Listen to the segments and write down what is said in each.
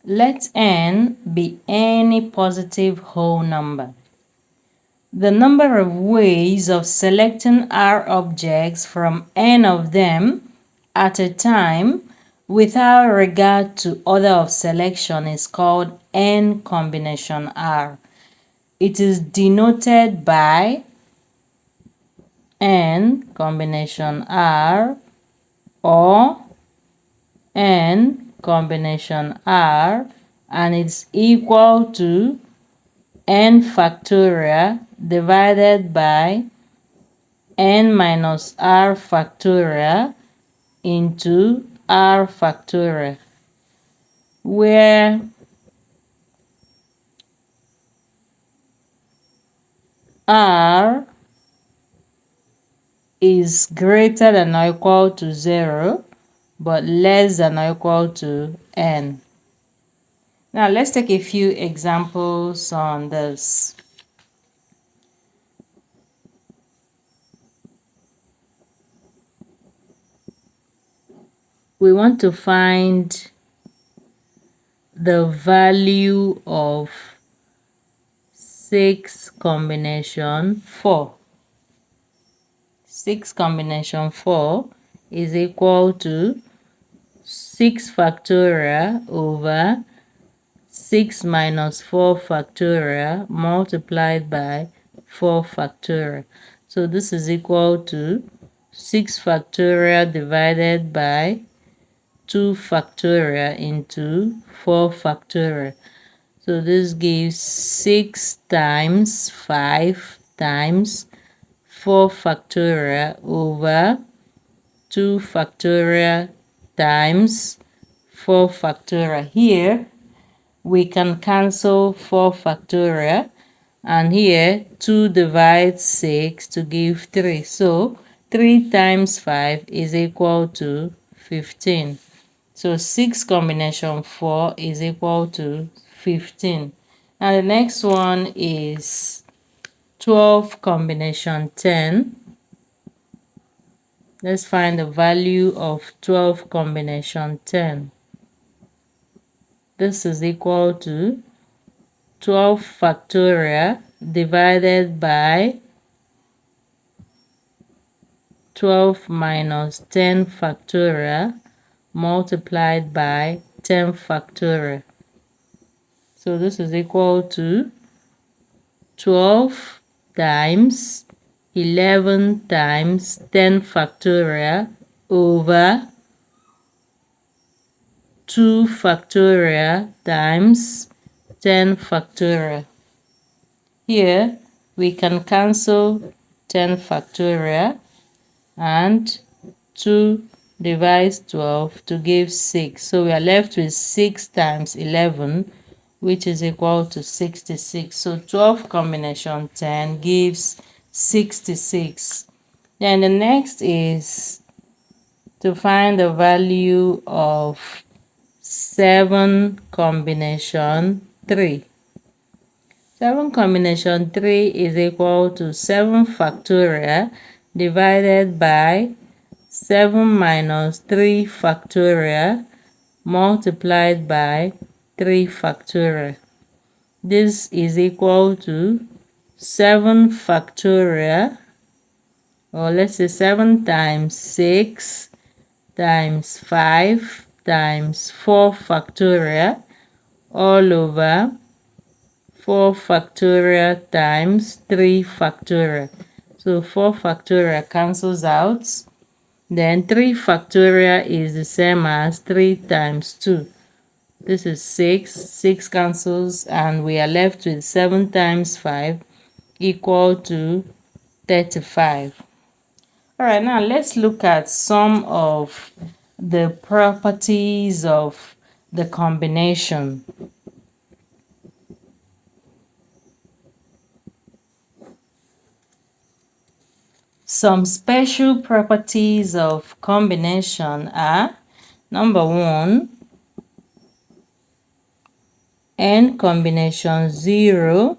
Let n be any positive whole number. The number of ways of selecting R objects from n of them at a time without regard to order of selection is called n combination R. It is denoted by n combination R or n combination R, and it's equal to n factorial divided by n minus r factorial into r factorial, where r is greater than or equal to 0 but less than or equal to n. Now let's take a few examples on this. We want to find the value of 6 combination 4. 6 combination 4 is equal to 6 factorial over 6 minus 4 factorial multiplied by 4 factorial. So this is equal to 6 factorial divided by 2 factorial into 4 factorial. So this gives 6 times 5 times 4 factorial over 2 factorial times 4 factorial. Here we can cancel 4 factorial, and here 2 divides 6 to give 3. So 3 times 5 is equal to 15. So 6 combination 4 is equal to 15. Now the next one is 12 combination 10. Let's find the value of 12 combination 10. This is equal to 12 factorial divided by 12 minus 10 factorial multiplied by 10 factorial. So this is equal to 12 times 11 times 10 factorial over 2 factorial times 10 factorial. Here we can cancel 10 factorial, and 2 divides 12 to give 6. So we are left with 6 times 11, which is equal to 66. So 12 combination 10 gives 66. Then the next is to find the value of 7 combination 3. 7 combination 3 is equal to 7 factorial divided by 7 minus 3 factorial multiplied by 3 factorial. This is equal to 7 factorial, or let's say 7 times 6 times 5 times 4 factorial all over 4 factorial times 3 factorial. So 4 factorial cancels out. Then 3 factorial is the same as 3 times 2. This is 6. 6 cancels, and we are left with 7 times 5 equal to 35. Alright, now let's look at some of the properties of the combination. Some special properties of combination are: number 1, n combination 0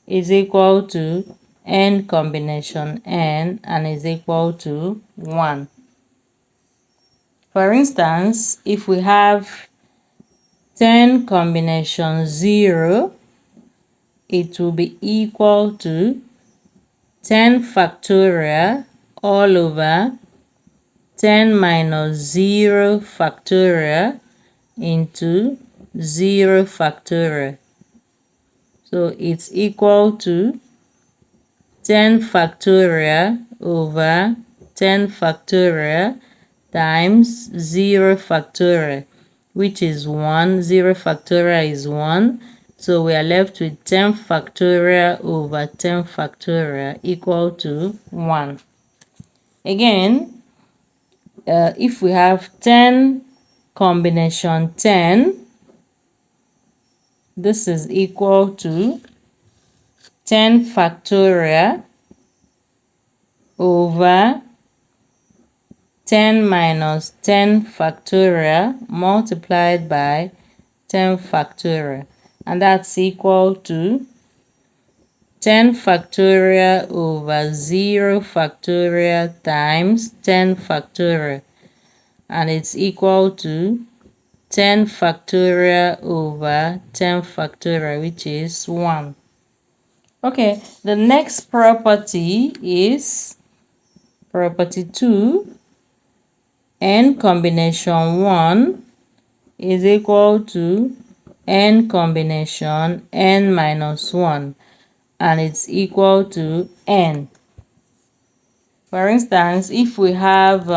is equal to n combination n and is equal to 1. For instance, if we have 10 combination 0, it will be equal to 10 factorial all over 10 minus 0 factorial into 0 factorial. So it's equal to 10 factorial over 10 factorial times 0 factorial, which is 1. 0 factorial is 1. So we are left with 10 factorial over 10 factorial equal to 1. Again, if we have 10 combination 10, this is equal to 10 factorial over 10 minus 10 factorial multiplied by 10 factorial, and that's equal to 10 factorial over 0 factorial times 10 factorial, and it's equal to 10 factorial over 10 factorial, which is 1. Okay, the next property is property 2. N combination 1 is equal to n combination n minus 1, and it's equal to n. For instance, if we have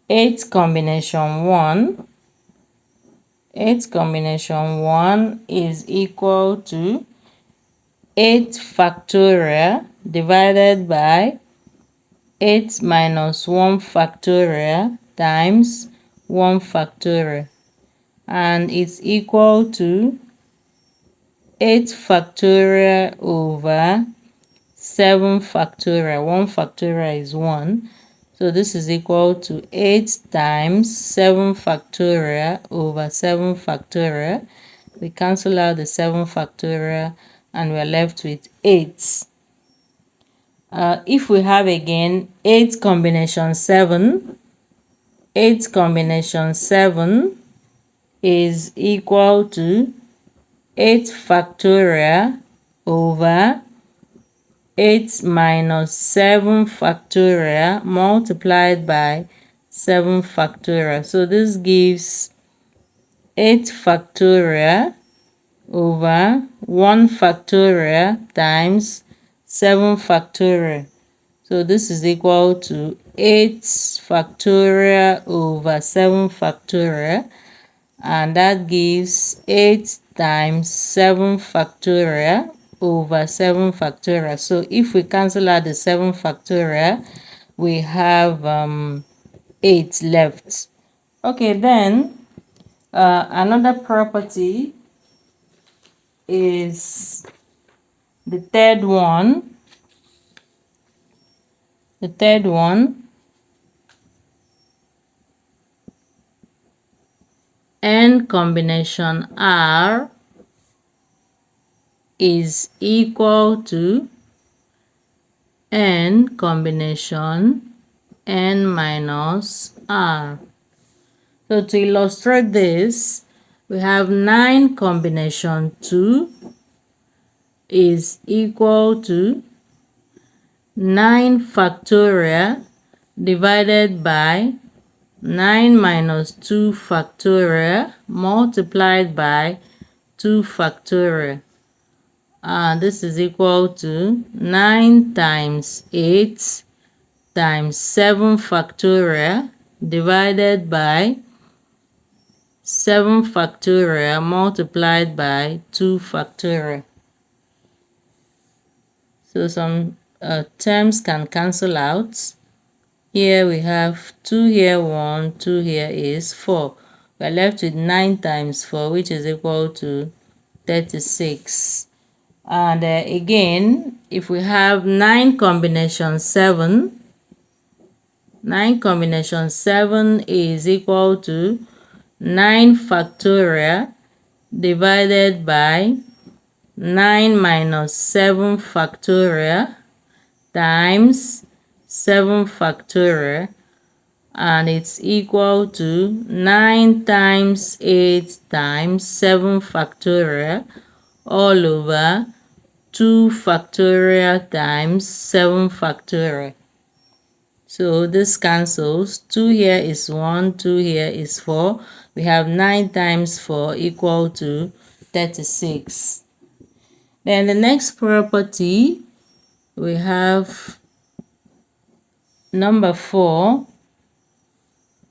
8 combination 1, 8 combination 1 is equal to 8 factorial divided by 8 minus 1 factorial times 1 factorial, and it's equal to 8 factorial over 7 factorial. 1 factorial is 1. So this is equal to 8 times 7 factorial over 7 factorial. We cancel out the 7 factorial and we're left with 8. If we have again 8 combination 7, 8 combination 7 is equal to 8 factorial over 8 minus 7 factorial multiplied by 7 factorial. So this gives 8 factorial over 1 factorial times 7 factorial. So this is equal to 8 factorial over 7 factorial, and that gives 8 times 7 factorial over 7 factorial. So if we cancel out the 7 factorial, we have 8 left. Okay, then another property is the third one. The third one, n combination r is equal to n combination n minus r. So to illustrate this, we have 9 combination 2 is equal to 9 factorial divided by 9 minus 2 factorial multiplied by 2 factorial. And this is equal to 9 times 8 times 7 factorial divided by 7 factorial multiplied by 2 factorial. So some terms can cancel out. Here we have 2 here, 1, 2 here is 4. We're left with 9 times 4, which is equal to 36. And again, if we have 9 combination 7, 9 combination 7 is equal to 9 factorial divided by 9 minus 7 factorial times 7 factorial, and it's equal to 9 times 8 times 7 factorial all over 2 factorial times 7 factorial. So this cancels. 2 here is 1, 2 here is 4. We have 9 times 4 equal to 36. Then the next property, we have number 4,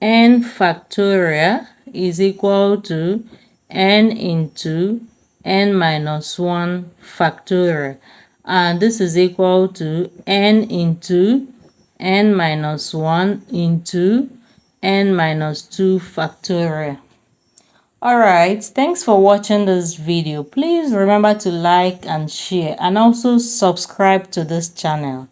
n factorial is equal to n into n minus 1 factorial. And this is equal to n into n minus 1 into n minus 2 factorial. Alright, thanks for watching this video. Please remember to like and share and also subscribe to this channel.